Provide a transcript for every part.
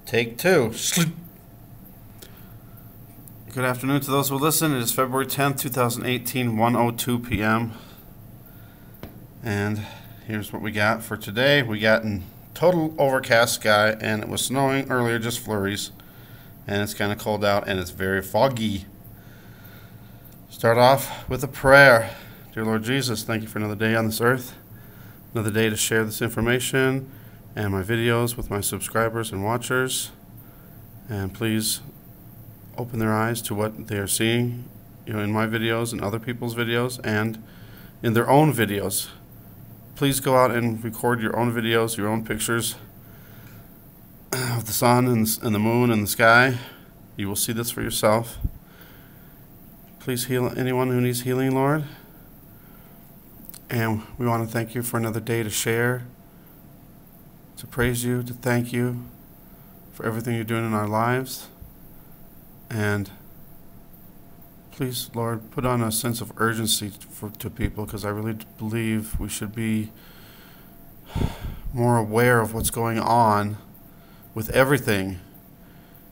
Take two. Good afternoon to those who listen. It is February 10th, 2018, 1:02 p.m. And here's what we got for today. We got a total overcast sky, and it was snowing earlier, just flurries. And it's kind of cold out, and it's very foggy. Start off with a prayer. Dear Lord Jesus, thank you for another day on this earth. Another day to share this information and my videos with my subscribers and watchers. And please open their eyes to what they are seeing, in my videos and other people's videos and in their own videos. Please go out and record your own videos, your own pictures of the sun and the moon and the sky. You will see this for yourself. Please heal anyone who needs healing, Lord. And we want to thank you for another day to share, to praise you, to thank you for everything you're doing in our lives. And please, Lord, put on a sense of urgency to people, because I really believe we should be more aware of what's going on with everything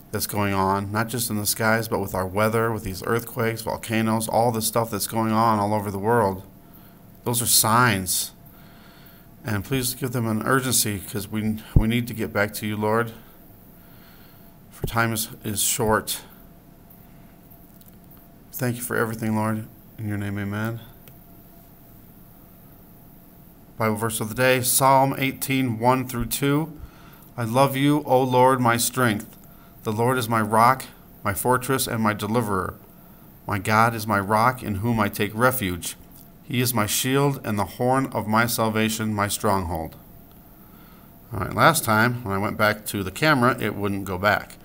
that's going on, not just in the skies, but with our weather, with these earthquakes, volcanoes, all the stuff that's going on all over the world. Those are signs. And please give them an urgency, because we need to get back to you, Lord. For time is short. Thank you for everything, Lord. In your name, amen. Bible verse of the day, Psalm 18, 1 through 2. I love you, O Lord, my strength. The Lord is my rock, my fortress, and my deliverer. My God is my rock, in whom I take refuge. He is my shield and the horn of my salvation, my stronghold. All right, last time when I went back to the camera, it wouldn't go back.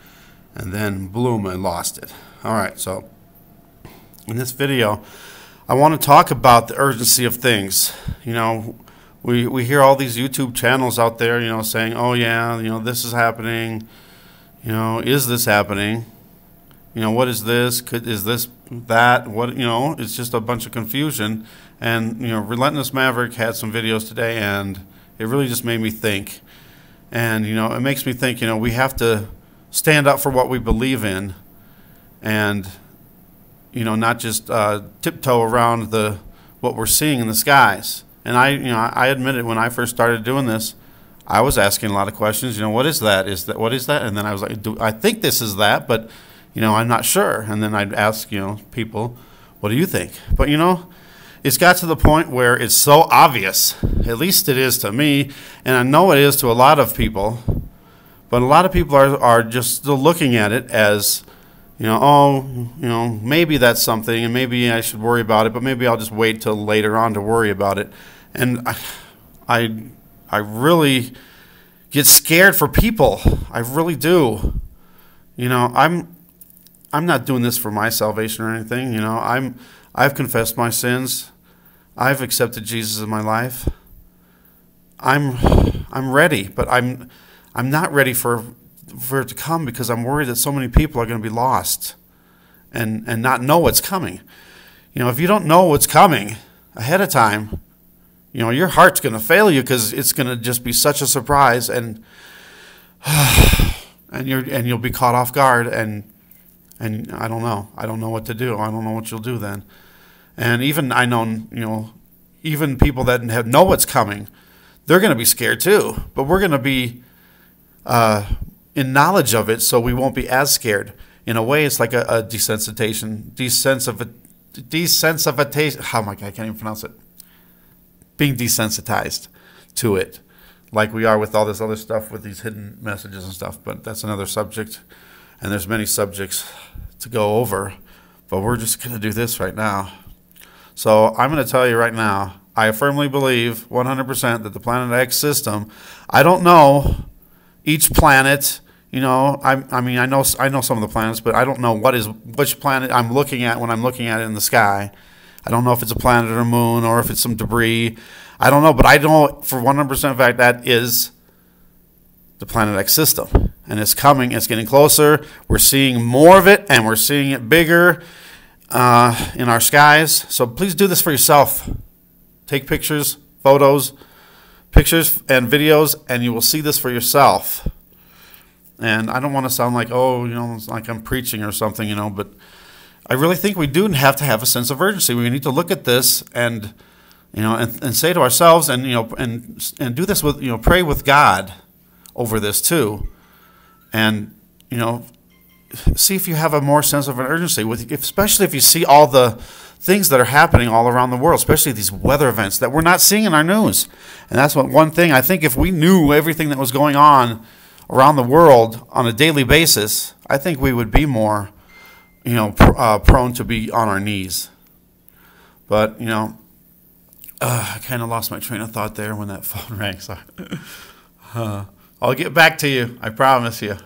And then, boom, I lost it. All right, so in this video, I want to talk about the urgency of things. We hear all these YouTube channels out there, saying, oh yeah, this is happening. Is this happening? What is this? Is this that? What, it's just a bunch of confusion. And, Relentless Maverick had some videos today, and it really just made me think. And, it makes me think, we have to stand up for what we believe in, and, not just tiptoe around what we're seeing in the skies. And I admit it, when I first started doing this, I was asking a lot of questions. What is that? What is that? And then I was like, I think this is that, but I'm not sure. And then I'd ask, people, what do you think? But, it's got to the point where it's so obvious. At least it is to me, and I know it is to a lot of people. But a lot of people are just still looking at it as, maybe that's something, and maybe I should worry about it, but maybe I'll just wait till later on to worry about it. And I really get scared for people. I really do. I'm not doing this for my salvation or anything. I've confessed my sins. I've accepted Jesus in my life. I'm ready, but I'm not ready for it to come, because I'm worried that so many people are going to be lost and not know what's coming. If you don't know what's coming ahead of time, your heart's going to fail you, because it's going to just be such a surprise, and you'll be caught off guard, and I don't know. I don't know what to do. I don't know what you'll do then. And even I know, even people that know what's coming, they're going to be scared too. But we're going to be in knowledge of it, so we won't be as scared. In a way, it's like a desensitization. Oh my God, I can't even pronounce it. Being desensitized to it, like we are with all this other stuff with these hidden messages and stuff. But that's another subject, and there's many subjects to go over. But we're just going to do this right now. So I'm going to tell you right now, I firmly believe 100% that the Planet X system, I don't know each planet, I mean, I know some of the planets, but I don't know which planet I'm looking at when I'm looking at it in the sky. I don't know if it's a planet or a moon, or if it's some debris. I don't know, but I know for 100% fact that is the Planet X system. And it's coming, it's getting closer. We're seeing more of it, and we're seeing it bigger in our skies. So please do this for yourself. Take pictures, photos, pictures and videos, and you will see this for yourself. And I don't want to sound like, oh, it's like I'm preaching or something, but I really think we do have to have a sense of urgency. We need to look at this and, and say to ourselves, and, and do this with, pray with God over this too. And, see if you have a more sense of an urgency, especially if you see all the things that are happening all around the world, especially these weather events that we're not seeing in our news. And that's one thing. I think if we knew everything that was going on around the world on a daily basis, I think we would be more, prone to be on our knees. But, I kind of lost my train of thought there when that phone rang. So I'll get back to you. I promise you.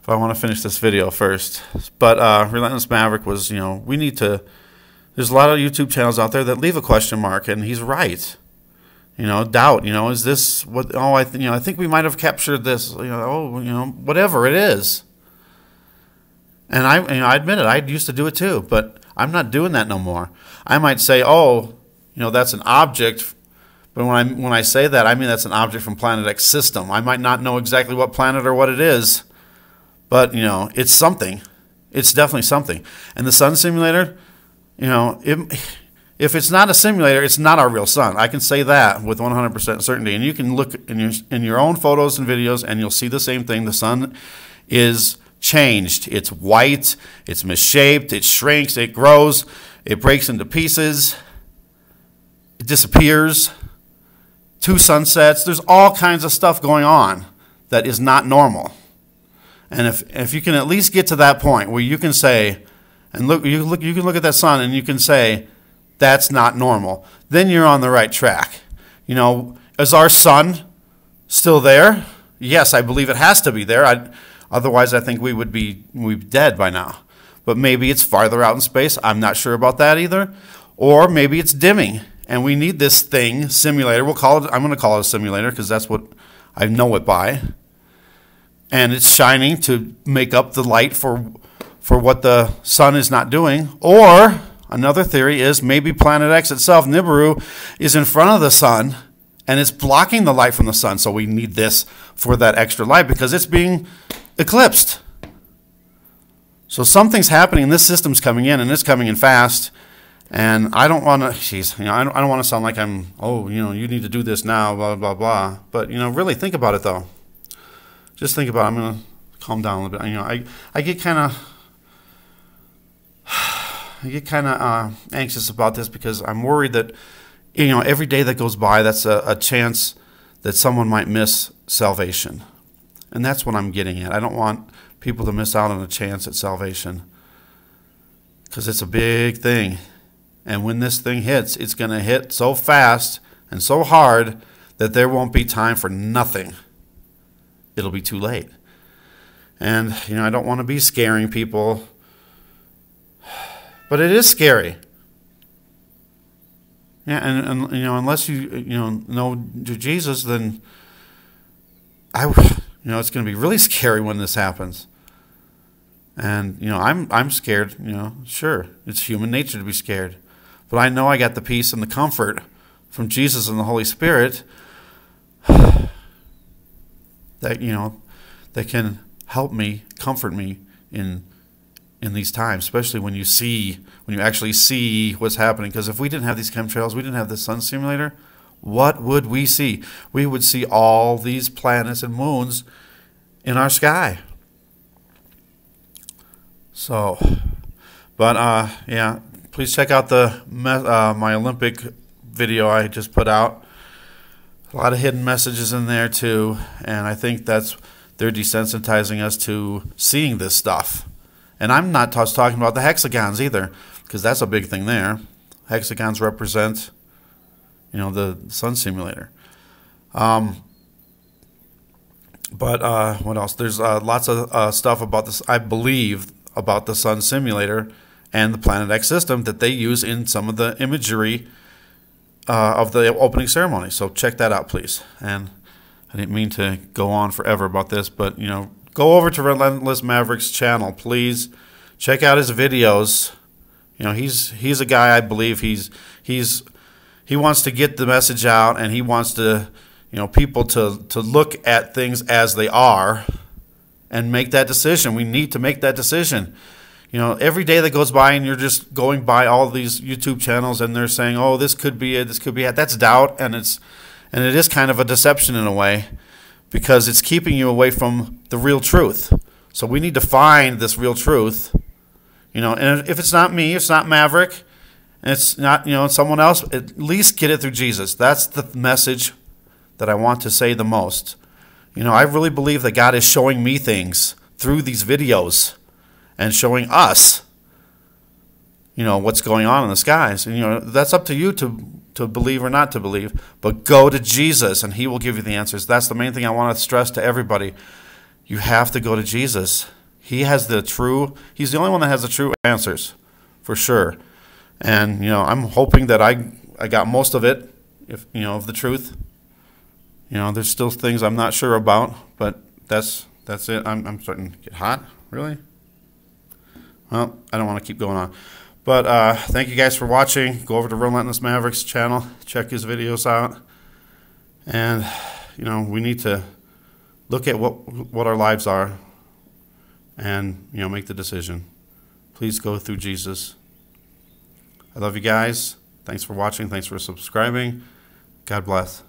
But I want to finish this video first. But Relentless Maverick was, we need to, there's a lot of YouTube channels out there that leave a question mark, and he's right. Doubt, is this what, I think we might have captured this, whatever it is. And I admit it, I used to do it too, but I'm not doing that no more. I might say, that's an object, but when I say that, I mean that's an object from Planet X system. I might not know exactly what planet or what it is, but, it's something. It's definitely something. And the sun simulator, if it's not a simulator, it's not our real sun. I can say that with 100% certainty. And you can look in your own photos and videos, and you'll see the same thing. The sun is changed. It's white. It's misshaped. It shrinks. It grows. It breaks into pieces. It disappears. 2 sunsets. There's all kinds of stuff going on that is not normal. And if you can at least get to that point where you can say, and you can look at that sun and you can say, that's not normal, then you're on the right track. Is our sun still there? Yes, I believe it has to be there. Otherwise, I think we'd be dead by now. But maybe it's farther out in space. I'm not sure about that either. Or maybe it's dimming, and we need this thing, simulator. I'm going to call it a simulator because that's what I know it by. And it's shining to make up the light for what the sun is not doing. Or another theory is maybe Planet X itself, Nibiru, is in front of the sun and it's blocking the light from the sun. So we need this for that extra light because it's being eclipsed. So something's happening. This system's coming in, and it's coming in fast. And I don't want to, I don't want to sound like I'm, you need to do this now, blah, blah, blah. But, really think about it, though. Just think about it. I'm going to calm down a little bit. I get kind of anxious about this because I'm worried that, every day that goes by, that's a chance that someone might miss salvation. And that's what I'm getting at. I don't want people to miss out on a chance at salvation because it's a big thing. And when this thing hits, it's going to hit so fast and so hard that there won't be time for nothing. It'll be too late. And, I don't want to be scaring people, but it is scary. Yeah, and unless you know Jesus, then it's going to be really scary when this happens. And I'm scared. Sure, it's human nature to be scared, but I know I got the peace and the comfort from Jesus and the Holy Spirit that that can help me, comfort me in these times, especially when you actually see what's happening. Because if we didn't have these chemtrails, we didn't have the sun simulator, what would we see? We would see all these planets and moons in our sky. So, but yeah, please check out my Olympic video I just put out. A lot of hidden messages in there too, and I think they're desensitizing us to seeing this stuff. And I'm not just talking about the hexagons either, because that's a big thing there. Hexagons represent, the sun simulator. But what else? There's lots of stuff about this, I believe, about the sun simulator and the Planet X system that they use in some of the imagery of the opening ceremony. So check that out, please. And I didn't mean to go on forever about this, but go over to Relentless Maverick's channel, please. Check out his videos. He's a guy, I believe he wants to get the message out, and he wants to people to look at things as they are and make that decision. We need to make that decision. Every day that goes by and you're just going by all these YouTube channels and they're saying, oh, this could be it, this could be it. That's doubt, and it is kind of a deception in a way, because it's keeping you away from the real truth. So we need to find this real truth. And if it's not me, it's not Maverick, and it's not, someone else, at least get it through Jesus. That's the message that I want to say the most. I really believe that God is showing me things through these videos and showing us, what's going on in the skies. And, that's up to you to believe or not to believe. But go to Jesus, and he will give you the answers. That's the main thing I want to stress to everybody. You have to go to Jesus. He's the only one that has the true answers, for sure. And, I'm hoping that I got most of it, of the truth. There's still things I'm not sure about, but that's it. I'm starting to get hot. Really? Well, I don't want to keep going on. But thank you guys for watching. Go over to Relentless Mavericks channel. Check his videos out. And, we need to look at what our lives are and, make the decision. Please go through Jesus. I love you guys. Thanks for watching. Thanks for subscribing. God bless.